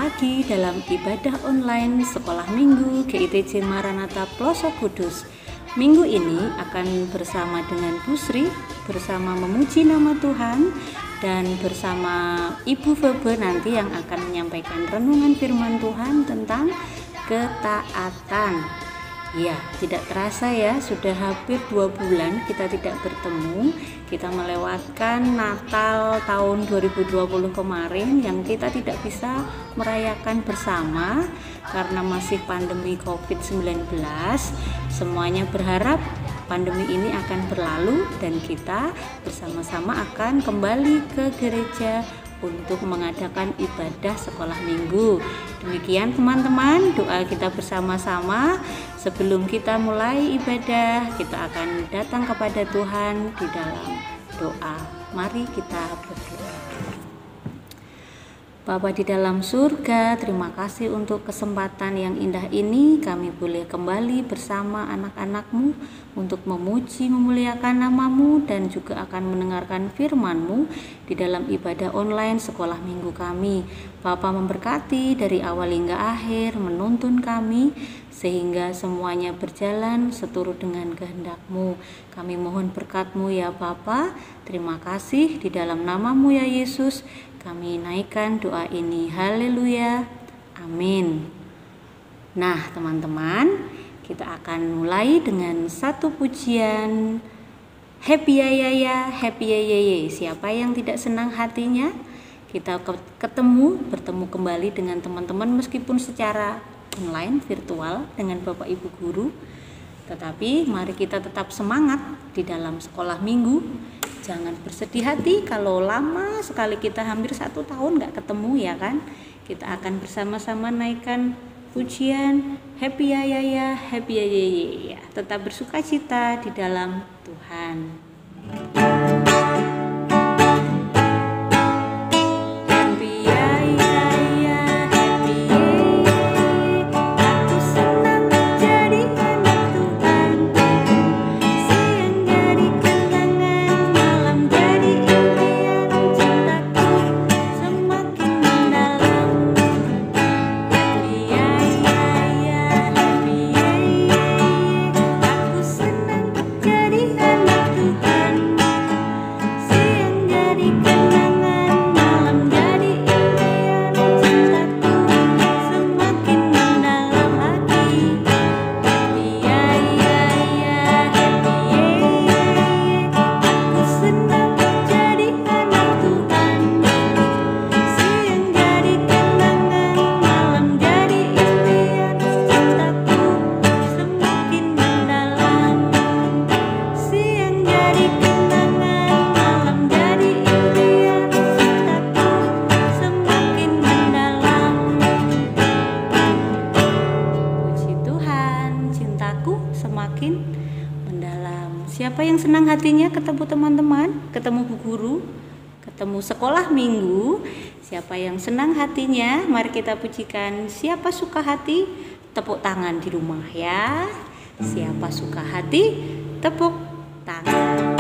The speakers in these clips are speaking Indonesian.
lagi dalam ibadah online Sekolah Minggu GITJ Maranatha Pelosok Kudus. Minggu ini akan bersama dengan Bu Sri, bersama memuji nama Tuhan, dan bersama Ibu Febe nanti yang akan menyampaikan renungan firman Tuhan tentang ketaatan. Ya, tidak terasa ya, sudah hampir 2 bulan kita tidak bertemu. Kita melewatkan Natal tahun 2020 kemarin yang kita tidak bisa merayakan bersama karena masih pandemi COVID-19. Semuanya berharap pandemi ini akan berlalu dan kita bersama-sama akan kembali ke gereja untuk mengadakan ibadah sekolah minggu. Demikian teman-teman, doa kita bersama-sama. Sebelum kita mulai ibadah, kita akan datang kepada Tuhan di dalam doa. Mari kita berdoa. Bapa di dalam surga, terima kasih untuk kesempatan yang indah ini. Kami boleh kembali bersama anak-anak-Mu untuk memuji, memuliakan nama-Mu, dan juga akan mendengarkan firman-Mu di dalam ibadah online sekolah minggu kami. Bapa memberkati dari awal hingga akhir, menuntun kami sehingga semuanya berjalan seturut dengan kehendak-Mu. Kami mohon berkat-Mu ya Bapa. Terima kasih di dalam nama-Mu ya Yesus. Kami naikkan doa ini. Haleluya. Amin. Nah teman-teman, kita akan mulai dengan satu pujian. Happy ya ya ya, happy ya ya ya. Siapa yang tidak senang hatinya? Kita bertemu kembali dengan teman-teman meskipun secara online, virtual dengan Bapak Ibu Guru. Tetapi mari kita tetap semangat di dalam sekolah minggu. Jangan bersedih hati kalau lama sekali kita hampir 1 tahun gak ketemu ya kan. Kita akan bersama-sama naikkan pujian happy ya ya ya, happy ya ya ya. Tetap bersuka cita di dalam Tuhan. Semakin mendalam. Siapa yang senang hatinya ketemu teman-teman, ketemu bu guru, ketemu sekolah minggu? Siapa yang senang hatinya? Mari kita pujikan. Siapa suka hati? Tepuk tangan di rumah ya. Siapa suka hati? Tepuk tangan.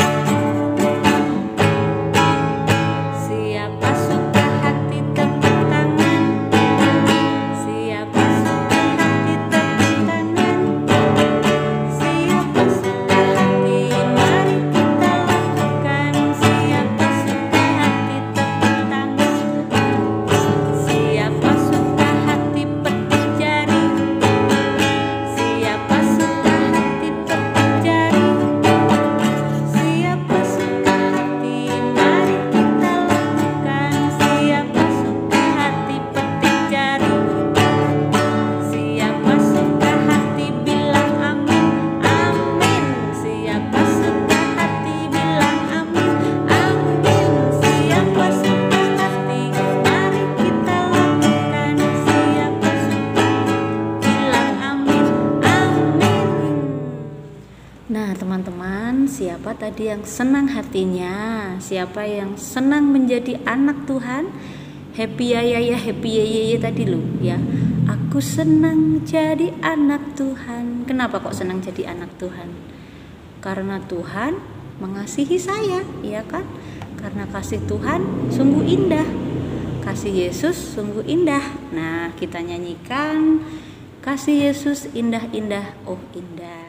Nah teman-teman, siapa tadi yang senang hatinya? Siapa yang senang menjadi anak Tuhan? Happy ya ya ya, happy ya ya ya tadi loh ya. Aku senang jadi anak Tuhan. Kenapa kok senang jadi anak Tuhan? Karena Tuhan mengasihi saya, ya kan? Karena kasih Tuhan sungguh indah. kasih Yesus sungguh indah. Nah, kita nyanyikan kasih Yesus indah-indah, oh indah.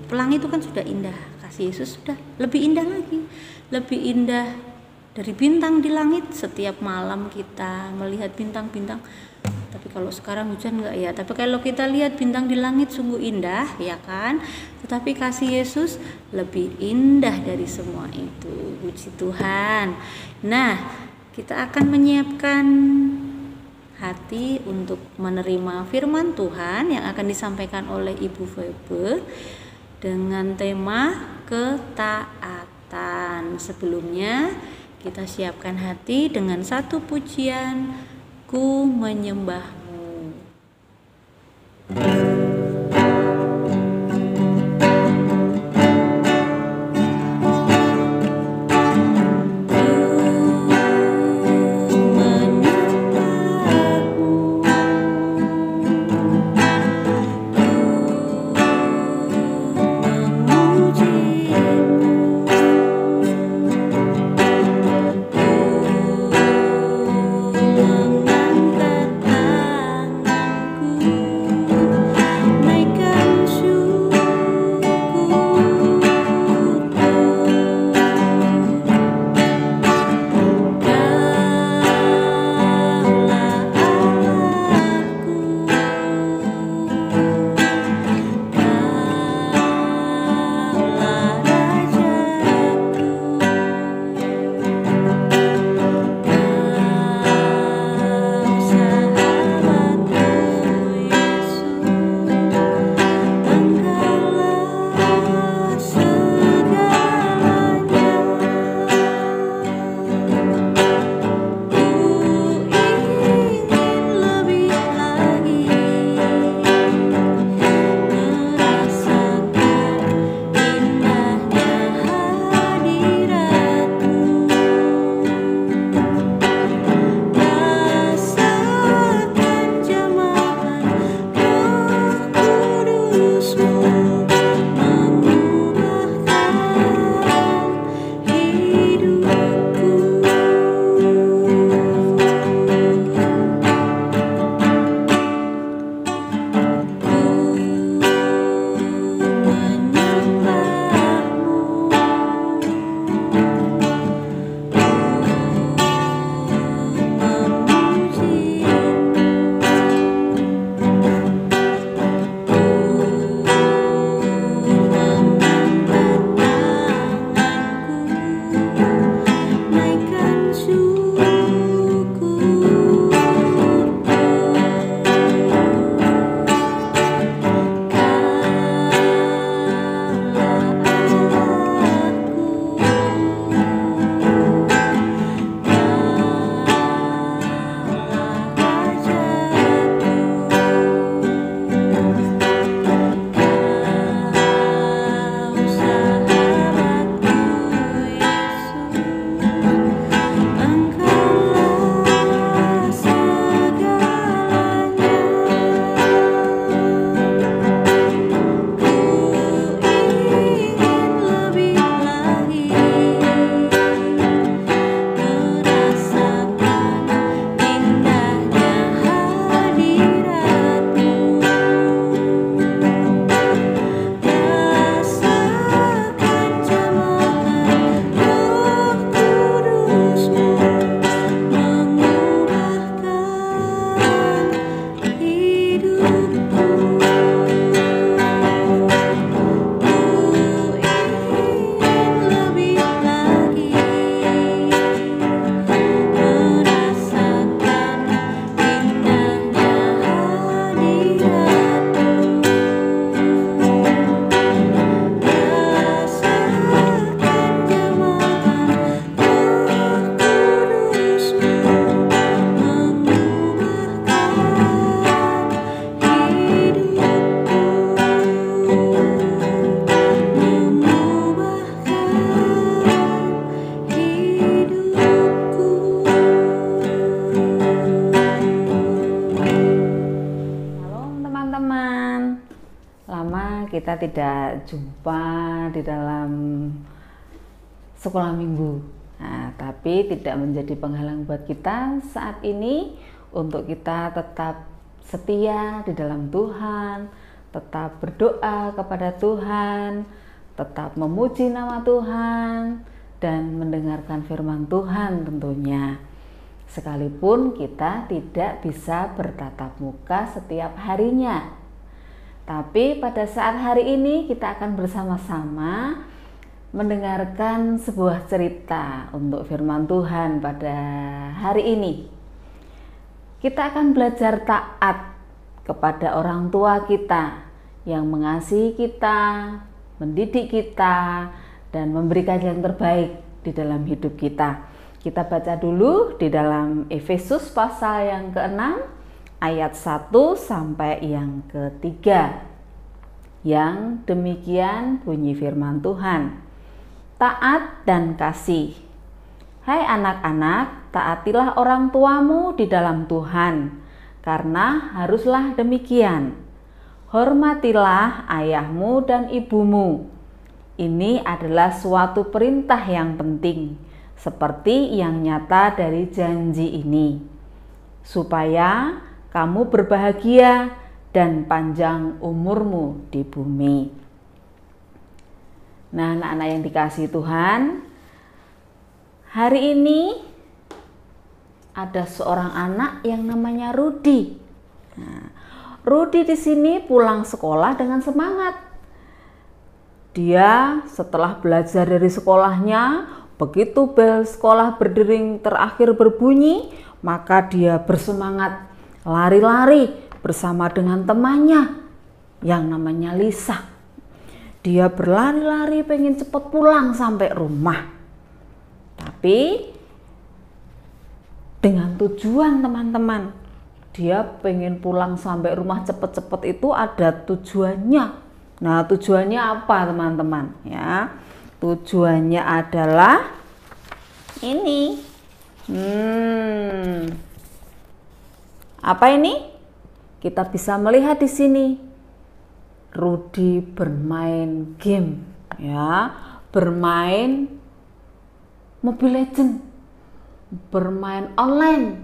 Pelangi itu kan sudah indah, kasih Yesus sudah lebih indah lagi, lebih indah dari bintang di langit. Setiap malam kita melihat bintang-bintang, tapi kalau sekarang hujan enggak ya, tapi kalau kita lihat bintang di langit sungguh indah ya kan. Tetapi kasih Yesus lebih indah dari semua itu. Puji Tuhan. Nah, kita akan menyiapkan hati untuk menerima firman Tuhan yang akan disampaikan oleh Ibu Febe dengan tema ketaatan. Sebelumnya kita siapkan hati dengan satu pujian, Ku Menyembahmu. kita tidak jumpa di dalam sekolah minggu. Nah, tapi tidak menjadi penghalang buat kita saat ini untuk kita tetap setia di dalam Tuhan, tetap berdoa kepada Tuhan, tetap memuji nama Tuhan, dan mendengarkan firman Tuhan tentunya. Sekalipun kita tidak bisa bertatap muka setiap harinya, tapi pada saat hari ini kita akan bersama-sama mendengarkan sebuah cerita untuk firman Tuhan pada hari ini. Kita akan belajar taat kepada orang tua kita yang mengasihi kita, mendidik kita, dan memberikan yang terbaik di dalam hidup kita. Kita baca dulu di dalam Efesus pasal yang ke-6 ayat 1 sampai yang ke-3. Yang demikian bunyi firman Tuhan. Taat dan kasih. Hai anak-anak, taatilah orang tuamu di dalam Tuhan, karena haruslah demikian. Hormatilah ayahmu dan ibumu. Ini adalah suatu perintah yang penting, seperti yang nyata dari janji ini, supaya kamu berbahagia dan panjang umurmu di bumi. Nah, anak-anak yang dikasihi Tuhan, hari ini ada seorang anak yang namanya Rudy. Nah, Rudy di sini pulang sekolah dengan semangat. Dia setelah belajar dari sekolahnya, begitu bel sekolah berdering terakhir berbunyi, maka dia bersemangat lari-lari bersama dengan temannya yang namanya Lisa. Dia berlari-lari pengen cepat pulang sampai rumah. Tapi dengan tujuan teman-teman, dia pengen pulang sampai rumah cepat-cepat itu ada tujuannya. Nah, tujuannya apa teman-teman? Ya, tujuannya adalah ini. Apa ini? Kita bisa melihat di sini. Rudy bermain game, ya, bermain Mobile Legends, bermain online,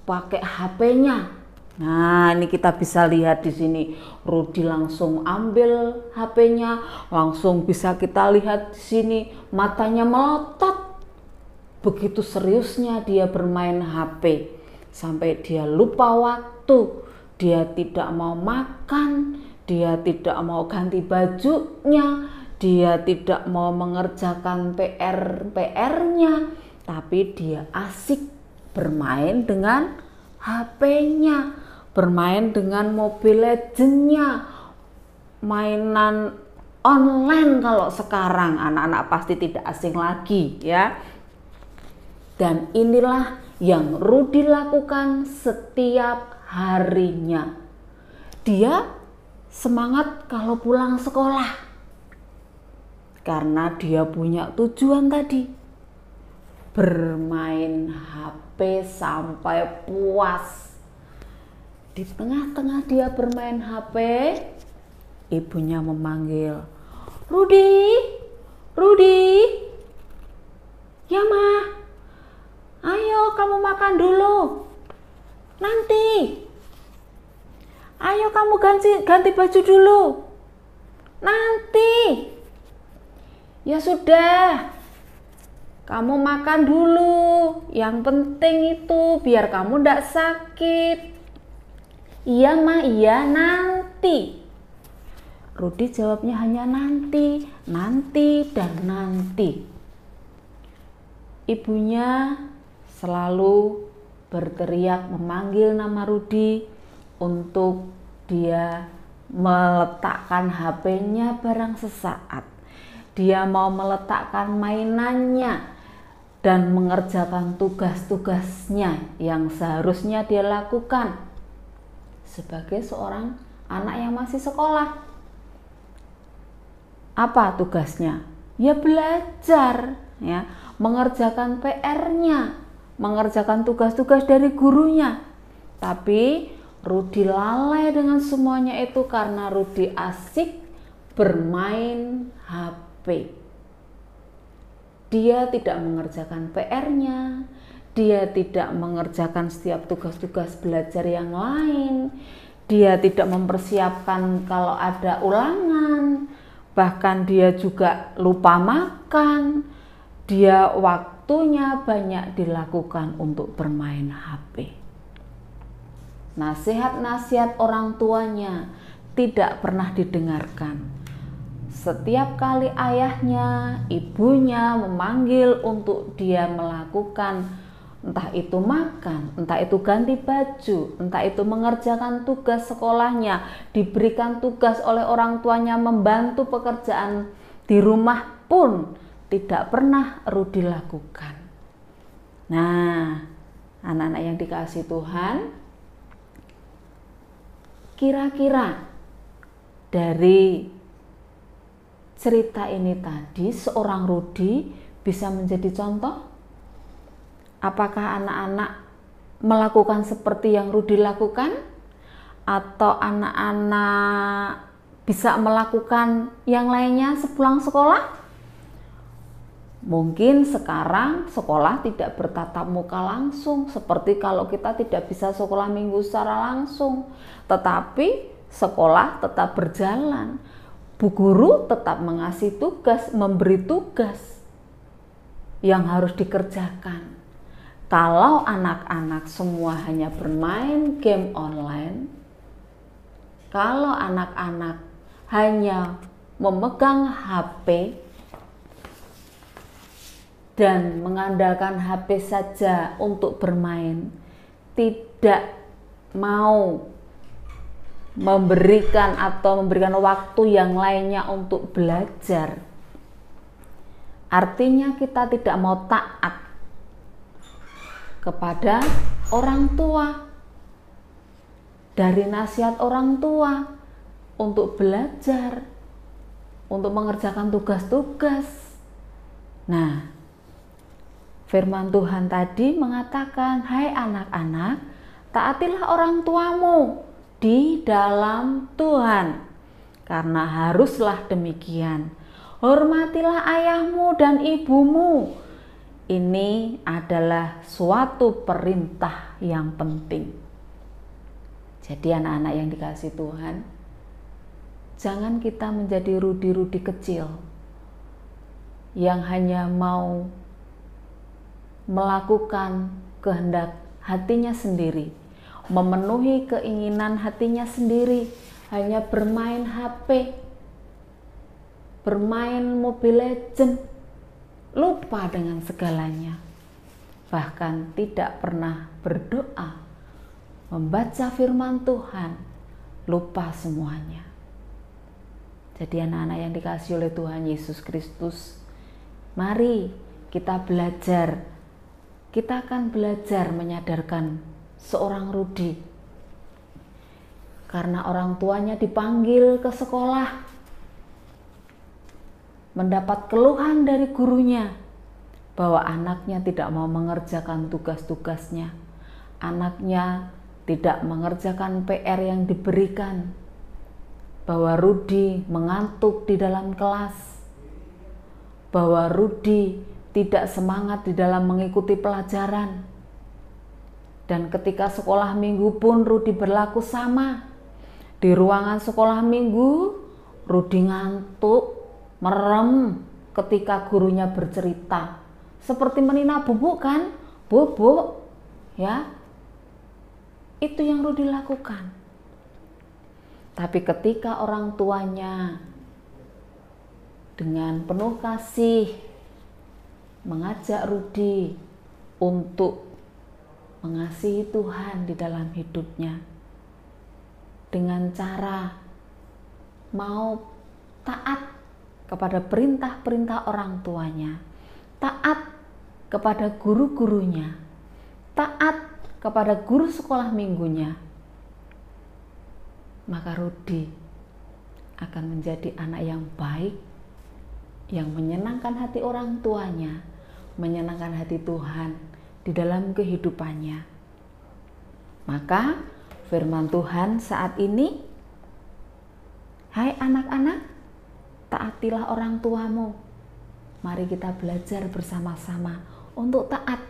pakai HP-nya. Nah, ini kita bisa lihat di sini. Rudy langsung ambil HP-nya, langsung bisa kita lihat di sini matanya melotot. Begitu seriusnya dia bermain HP sampai dia lupa waktu. Dia tidak mau makan, dia tidak mau ganti bajunya, dia tidak mau mengerjakan PR-nya, tapi dia asik bermain dengan HP-nya, bermain dengan Mobile Legends-nya, mainan online kalau sekarang anak-anak pasti tidak asing lagi ya. Dan inilah yang Rudy lakukan setiap harinya. Dia semangat kalau pulang sekolah karena dia punya tujuan tadi, bermain HP sampai puas. Di tengah-tengah dia bermain HP, ibunya memanggil, Rudy, Rudy, ya ma, ayo kamu makan dulu, nanti, ayo kamu ganti baju dulu, nanti, ya sudah, kamu makan dulu, yang penting itu biar kamu tidak sakit. Iya ma, iya, nanti. Rudy jawabnya hanya nanti, nanti, dan nanti. Ibunya selalu berteriak memanggil nama Rudy untuk dia meletakkan HP-nya barang sesaat. Dia mau meletakkan mainannya dan mengerjakan tugas-tugasnya yang seharusnya dia lakukan sebagai seorang anak yang masih sekolah. Apa tugasnya? Ya belajar, ya, mengerjakan PR-nya, mengerjakan tugas-tugas dari gurunya. Tapi Rudy lalai dengan semuanya itu karena Rudy asik bermain HP. Dia tidak mengerjakan PR-nya, dia tidak mengerjakan setiap tugas-tugas belajar yang lain, dia tidak mempersiapkan kalau ada ulangan, bahkan dia juga lupa makan, dia waktunya banyak dilakukan untuk bermain HP. Nasihat-nasihat orang tuanya tidak pernah didengarkan. Setiap kali ayahnya, ibunya memanggil untuk dia melakukan entah itu makan, entah itu ganti baju, entah itu mengerjakan tugas sekolahnya, diberikan tugas oleh orang tuanya membantu pekerjaan di rumah pun tidak pernah Rudi lakukan. Nah, anak-anak yang dikasihi Tuhan, kira-kira dari cerita ini tadi seorang Rudi bisa menjadi contoh? Apakah anak-anak melakukan seperti yang Rudi lakukan? Atau anak-anak bisa melakukan yang lainnya sepulang sekolah? Mungkin sekarang sekolah tidak bertatap muka langsung, seperti kalau kita tidak bisa sekolah minggu secara langsung, tetapi sekolah tetap berjalan. Bu guru tetap mengasih tugas, memberi tugas yang harus dikerjakan. Kalau anak-anak semua hanya bermain game online, kalau anak-anak hanya memegang HP dan mengandalkan HP saja untuk bermain, tidak mau memberikan waktu yang lainnya untuk belajar, artinya kita tidak mau taat kepada orang tua, dari nasihat orang tua untuk belajar, untuk mengerjakan tugas-tugas. Nah, firman Tuhan tadi mengatakan, hai anak-anak, taatilah orang tuamu di dalam Tuhan, karena haruslah demikian. Hormatilah ayahmu dan ibumu. Ini adalah suatu perintah yang penting. Jadi anak-anak yang dikasihi Tuhan, jangan kita menjadi Rudi-Rudi kecil yang hanya mau melakukan kehendak hatinya sendiri, memenuhi keinginan hatinya sendiri, hanya bermain HP, bermain Mobile Legends, lupa dengan segalanya, bahkan tidak pernah berdoa, membaca firman Tuhan, lupa semuanya. Jadi anak-anak yang dikasihi oleh Tuhan Yesus Kristus, mari kita belajar. Kita akan belajar menyadarkan seorang Rudi, karena orang tuanya dipanggil ke sekolah, mendapat keluhan dari gurunya bahwa anaknya tidak mau mengerjakan tugas-tugasnya, anaknya tidak mengerjakan PR yang diberikan, bahwa Rudi mengantuk di dalam kelas, bahwa Rudi tidak semangat di dalam mengikuti pelajaran. Dan ketika sekolah minggu pun Rudi berlaku sama. Di ruangan sekolah minggu, Rudi ngantuk, merem ketika gurunya bercerita. Seperti menina bubuk kan? Bubuk, ya. Itu yang Rudi lakukan. Tapi ketika orang tuanya dengan penuh kasih mengajak Rudi untuk mengasihi Tuhan di dalam hidupnya dengan cara mau taat kepada perintah-perintah orang tuanya, taat kepada guru-gurunya, taat kepada guru sekolah minggunya, maka Rudi akan menjadi anak yang baik, yang menyenangkan hati orang tuanya, menyenangkan hati Tuhan di dalam kehidupannya. Maka firman Tuhan saat ini, hai anak-anak, taatilah orang tuamu. Mari kita belajar bersama-sama untuk taat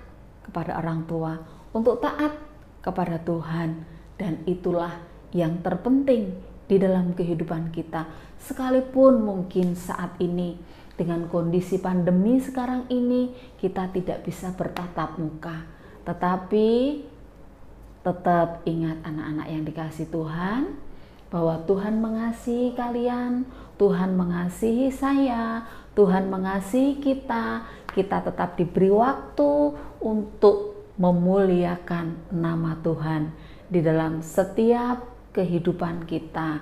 kepada orang tua, untuk taat kepada Tuhan, dan itulah yang terpenting di dalam kehidupan kita. Sekalipun mungkin saat ini dengan kondisi pandemi sekarang ini kita tidak bisa bertatap muka, tetapi tetap ingat anak-anak yang dikasihi Tuhan, bahwa Tuhan mengasihi kalian, Tuhan mengasihi saya, Tuhan mengasihi kita. Kita tetap diberi waktu untuk memuliakan nama Tuhan di dalam setiap kehidupan kita.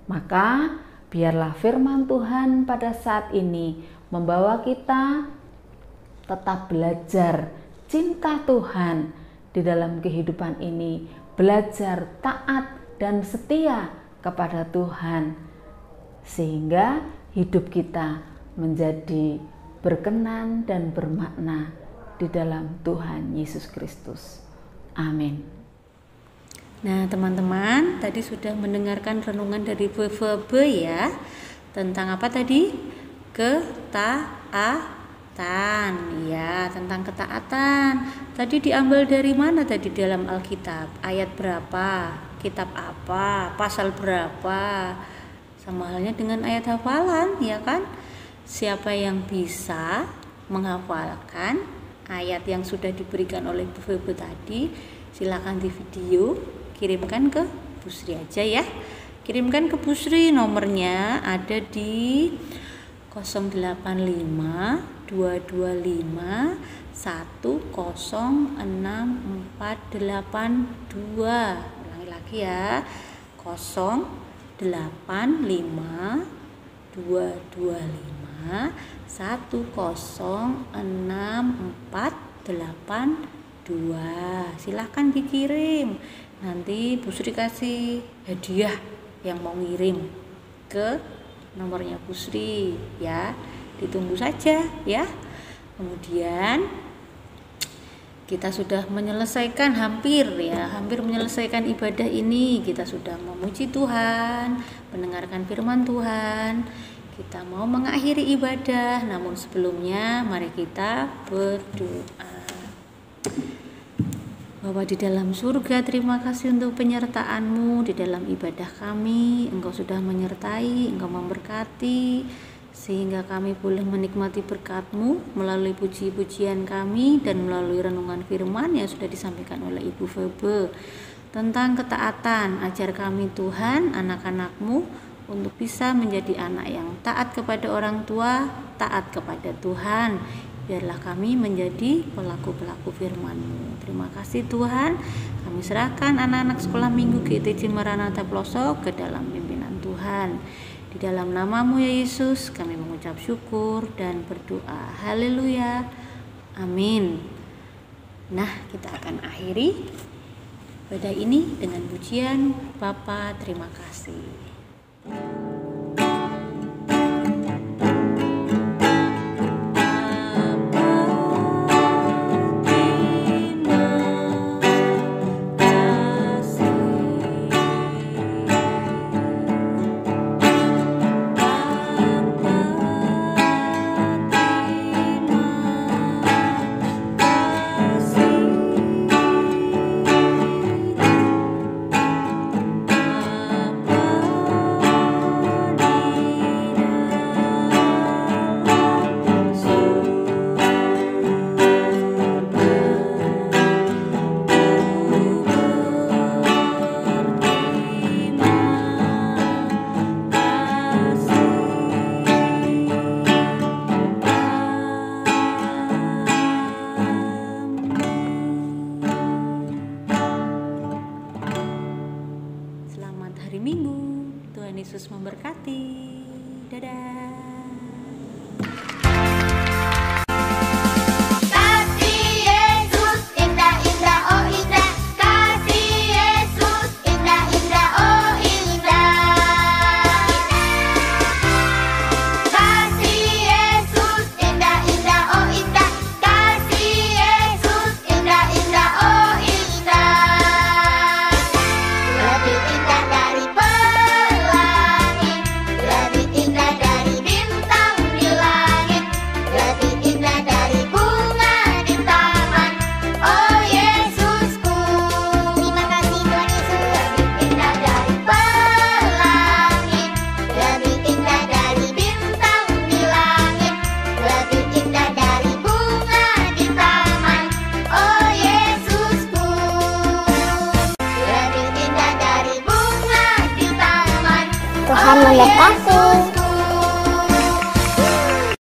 Maka biarlah firman Tuhan pada saat ini membawa kita tetap belajar cinta Tuhan di dalam kehidupan ini, belajar taat dan setia kepada Tuhan, sehingga hidup kita menjadi berkenan dan bermakna di dalam Tuhan Yesus Kristus. Amin. Nah teman-teman, tadi sudah mendengarkan renungan dari Bu Febe ya, tentang apa tadi? Ketaatan, ya, tentang ketaatan. Tadi diambil dari mana tadi dalam Alkitab? Ayat berapa? Kitab apa? Pasal berapa? Sama halnya dengan ayat hafalan, ya kan? Siapa yang bisa menghafalkan ayat yang sudah diberikan oleh Bu Febe tadi, silakan di video, kirimkan ke Bu Sri aja ya. Kirimkan ke Bu Sri, nomornya ada di 085 225 106482. Ulangi lagi ya, 085 225 106482. Silahkan dikirim, nanti Bu Sri kasih hadiah yang mau ngirim ke nomornya Bu Sri ya. Ditunggu saja ya. Kemudian kita sudah menyelesaikan hampir menyelesaikan ibadah ini. Kita sudah memuji Tuhan, mendengarkan firman Tuhan. Kita mau mengakhiri ibadah, namun sebelumnya mari kita berdoa. Bapa di dalam surga, terima kasih untuk penyertaan-Mu di dalam ibadah kami. Engkau sudah menyertai, Engkau memberkati, sehingga kami boleh menikmati berkat-Mu melalui puji-pujian kami dan melalui renungan firman yang sudah disampaikan oleh Ibu Febe tentang ketaatan. Ajar kami Tuhan, anak-anak-Mu, untuk bisa menjadi anak yang taat kepada orang tua, taat kepada Tuhan. Biarlah kami menjadi pelaku-pelaku firman-Mu. Terima kasih Tuhan. Kami serahkan anak-anak sekolah minggu GTJ Maranatha Pelosok ke dalam pimpinan Tuhan. Di dalam nama-Mu ya Yesus, kami mengucap syukur dan berdoa. Haleluya. Amin. Nah, kita akan akhiri ibadah ini dengan pujian Bapa terima kasih. Yesus memberkati. Dadah. Lebih indah dari Tuhan memberkati.